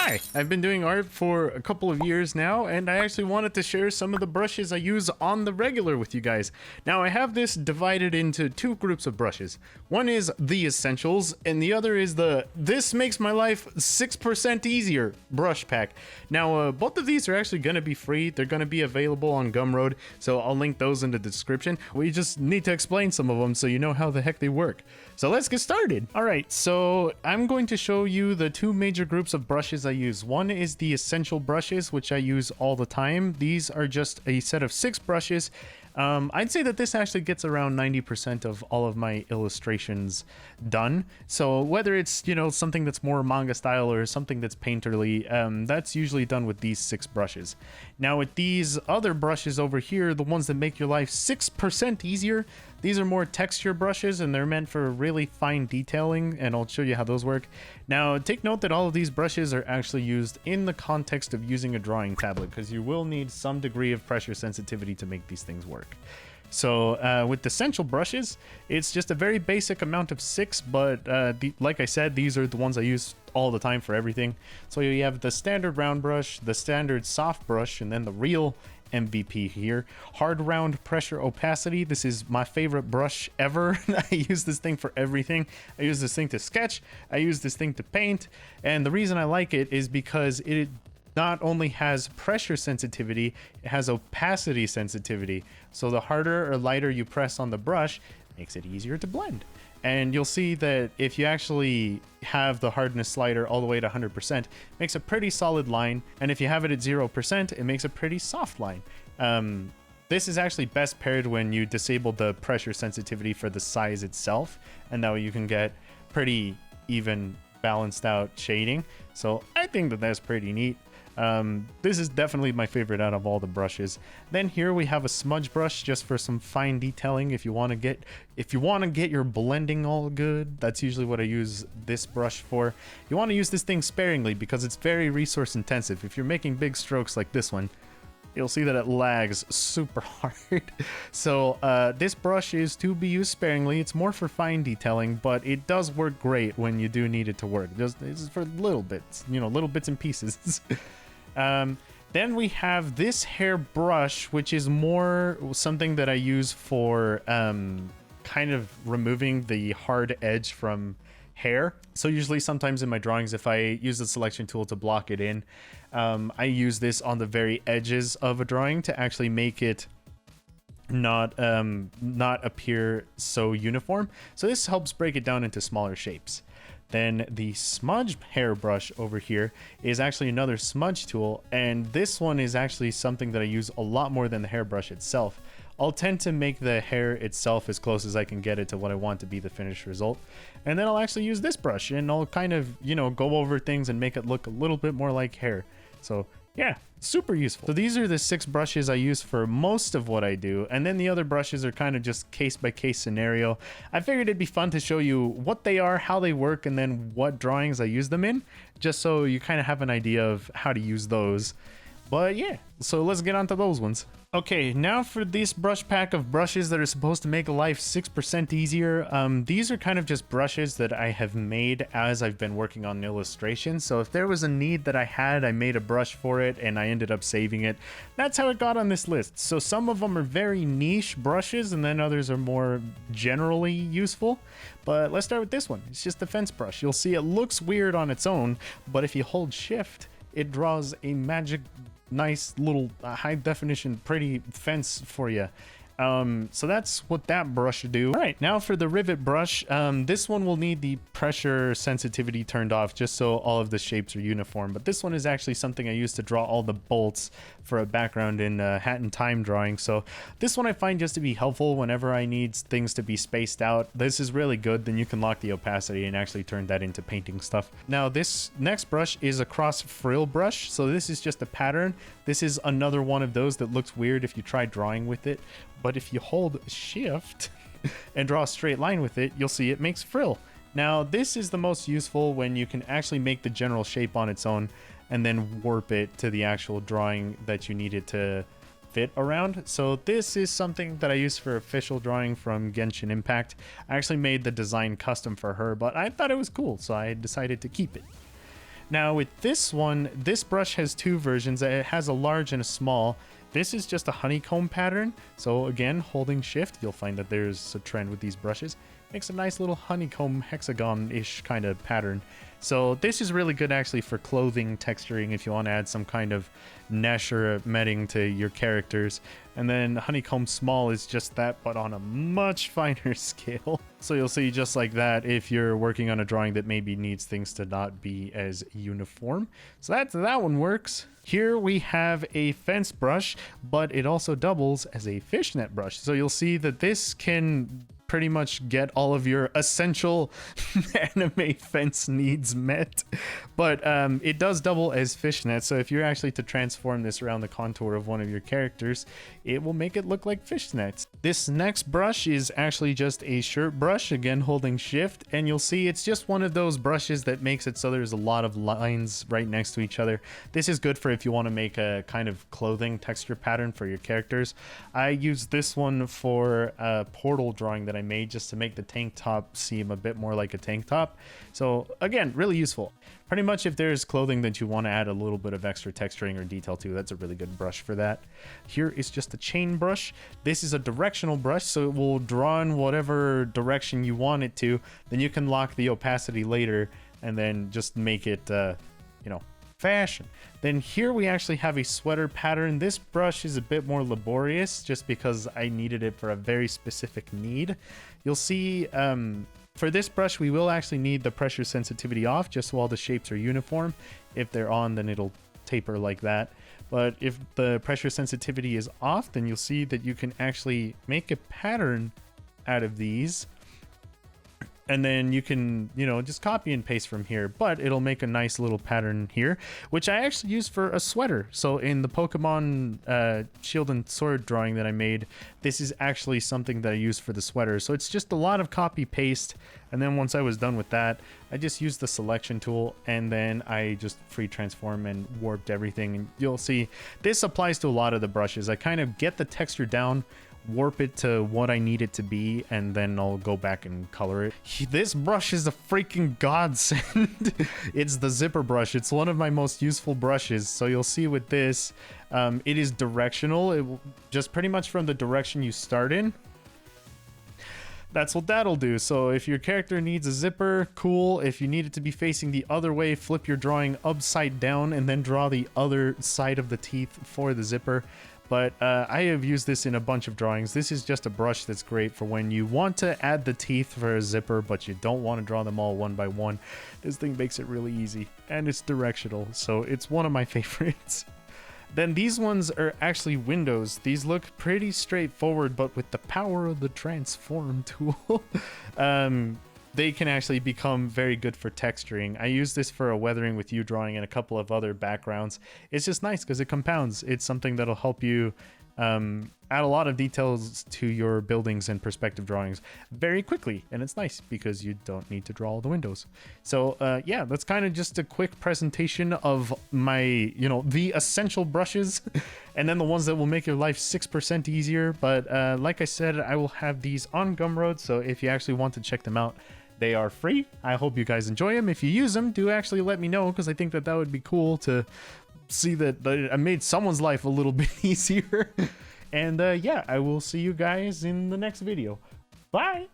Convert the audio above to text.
Hi, I've been doing art for a couple of years now, and I actually wanted to share some of the brushes I use on the regular with you guys. Now, I have this divided into two groups of brushes. One is the essentials, and the other is the "this makes my life 6% easier" brush pack. Now, both of these are actually going to be free. They're going to be available on Gumroad, so I'll link those in the description. We just need to explain some of them so you know how the heck they work. So let's get started. All right, so I'm going to show you the two major groups of brushes I use. One is the essential brushes, which I use all the time. These are just a set of 6 brushes. I'd say that this actually gets around 90% of all of my illustrations done. So whether it's, you know, something that's more manga style or something that's painterly, that's usually done with these 6 brushes. Now with these other brushes over here, the ones that make your life 6% easier, these are more texture brushes and they're meant for really fine detailing, and I'll show you how those work. Now take note that all of these brushes are actually used in the context of using a drawing tablet, because you will need some degree of pressure sensitivity to make these things work. So with the essential brushes, it's just a very basic amount of 6, but like I said, these are the ones I use all the time for everything. So you have the standard round brush, the standard soft brush, and then the real MVP here. Hard round pressure opacity. This is my favorite brush ever. I use this thing for everything. I use this thing to sketch. I use this thing to paint. And the reason I like it is because it not only has pressure sensitivity, it has opacity sensitivity. So the harder or lighter you press on the brush, it makes it easier to blend. And you'll see that if you actually have the hardness slider all the way to 100%, it makes a pretty solid line. And if you have it at 0%, it makes a pretty soft line. This is actually best paired when you disable the pressure sensitivity for the size itself. And that way you can get pretty even balanced out shading. So I think that that's pretty neat. This is definitely my favorite out of all the brushes. Then here we have a smudge brush just for some fine detailing. If you want to get your blending all good, that's usually what I use this brush for. You want to use this thing sparingly because it's very resource intensive. If you're making big strokes like this one, you'll see that it lags super hard. So this brush is to be used sparingly. It's more for fine detailing, but it does work great when you do need it to work. This is for little bits, you know, little bits and pieces. Then we have this hair brush, which is more something that I use for kind of removing the hard edge from hair. So usually sometimes in my drawings, if I use the selection tool to block it in, I use this on the very edges of a drawing to actually make it not appear so uniform. So this helps break it down into smaller shapes. Then the smudge hairbrush over here is actually another smudge tool, and this one is actually something that I use a lot more than the hairbrush itself. I'll tend to make the hair itself as close as I can get it to what I want to be the finished result, and then I'll actually use this brush and I'll kind of, you know, go over things and make it look a little bit more like hair. So yeah, super useful. So these are the 6 brushes I use for most of what I do, and then the other brushes are kind of just case by case scenario. I figured it'd be fun to show you what they are, how they work, and then what drawings I use them in, just so you kind of have an idea of how to use those. But yeah, so let's get on to those ones. Okay, now for this brush pack of brushes that are supposed to make life 6% easier. These are kind of just brushes that I have made as I've been working on illustrations. So if there was a need that I had, I made a brush for it and I ended up saving it. That's how it got on this list. So some of them are very niche brushes and then others are more generally useful. But let's start with this one. It's just a fence brush. You'll see it looks weird on its own, but if you hold shift, it draws a magic nice little high definition pretty fence for you. So that's what that brush should do. All right, now for the rivet brush, this one will need the pressure sensitivity turned off just so all of the shapes are uniform. But this one is actually something I use to draw all the bolts for a background in Hat in Time drawing. So this one I find just to be helpful whenever I need things to be spaced out. This is really good. Then you can lock the opacity and actually turn that into painting stuff. Now this next brush is a cross frill brush. So this is just a pattern. This is another one of those that looks weird if you try drawing with it. But if you hold shift and draw a straight line with it, you'll see it makes frill. Now, this is the most useful when you can actually make the general shape on its own and then warp it to the actual drawing that you need it to fit around. So this is something that I use for official drawing from Genshin Impact. I actually made the design custom for her, but I thought it was cool, so I decided to keep it. Now with this one, this brush has two versions. It has a large and a small. This is just a honeycomb pattern. So again, holding shift, you'll find that there's a trend with these brushes. Makes a nice little honeycomb hexagon-ish kind of pattern. So this is really good actually for clothing texturing if you want to add some kind of mesh or matting to your characters. And then honeycomb small is just that, but on a much finer scale. So you'll see just like that if you're working on a drawing that maybe needs things to not be as uniform. So that one works. Here we have a fence brush, but it also doubles as a fishnet brush. So you'll see that this can pretty much get all of your essential anime fence needs met, but it does double as fishnet. So if you're actually to transform this around the contour of one of your characters, it will make it look like fishnets. This next brush is actually just a shirt brush, again holding shift, and you'll see it's just one of those brushes that makes it so there's a lot of lines right next to each other. This is good for if you want to make a kind of clothing texture pattern for your characters. I use this one for a portal drawing that I made just to make the tank top seem a bit more like a tank top. So again, really useful. Pretty much if there's clothing that you want to add a little bit of extra texturing or detail to, that's a really good brush for that. Here is just a chain brush. This is a directional brush, so it will draw in whatever direction you want it to. Then you can lock the opacity later and then just make it, you know, fashion. Then here we actually have a sweater pattern. This brush is a bit more laborious just because I needed it for a very specific need. You'll see for this brush we will actually need the pressure sensitivity off just so all the shapes are uniform. If they're on, then it'll taper like that. But if the pressure sensitivity is off, then you'll see that you can actually make a pattern out of these. And then you can, you know, just copy and paste from here, but it'll make a nice little pattern here, which I actually use for a sweater. So in the Pokemon Shield and Sword drawing that I made, this is actually something that I use for the sweater. So it's just a lot of copy paste. And then once I was done with that, I just used the selection tool and then I just free transform and warped everything. And you'll see this applies to a lot of the brushes. I kind of get the texture down, warp it to what I need it to be, and then I'll go back and color it. This brush is a freaking godsend. It's the zipper brush. It's one of my most useful brushes. So you'll see with this, it is directional. It will just pretty much from the direction you start in. That's what that'll do. So if your character needs a zipper, cool. If you need it to be facing the other way, flip your drawing upside down and then draw the other side of the teeth for the zipper. But I have used this in a bunch of drawings. This is just a brush that's great for when you want to add the teeth for a zipper, but you don't want to draw them all one by one. This thing makes it really easy, and it's directional, so it's one of my favorites. Then these ones are actually windows. These look pretty straightforward, but with the power of the transform tool, they can actually become very good for texturing. I use this for a Weathering with You drawing and a couple of other backgrounds. It's just nice because it compounds. It's something that'll help you add a lot of details to your buildings and perspective drawings very quickly. And it's nice because you don't need to draw all the windows. So yeah, that's kind of just a quick presentation of my, you know, the essential brushes and then the ones that will make your life 6% easier. But like I said, I will have these on Gumroad. So if you actually want to check them out, they are free. I hope you guys enjoy them. If you use them, do actually let me know because I think that would be cool to see that I made someone's life a little bit easier. And yeah, I will see you guys in the next video. Bye!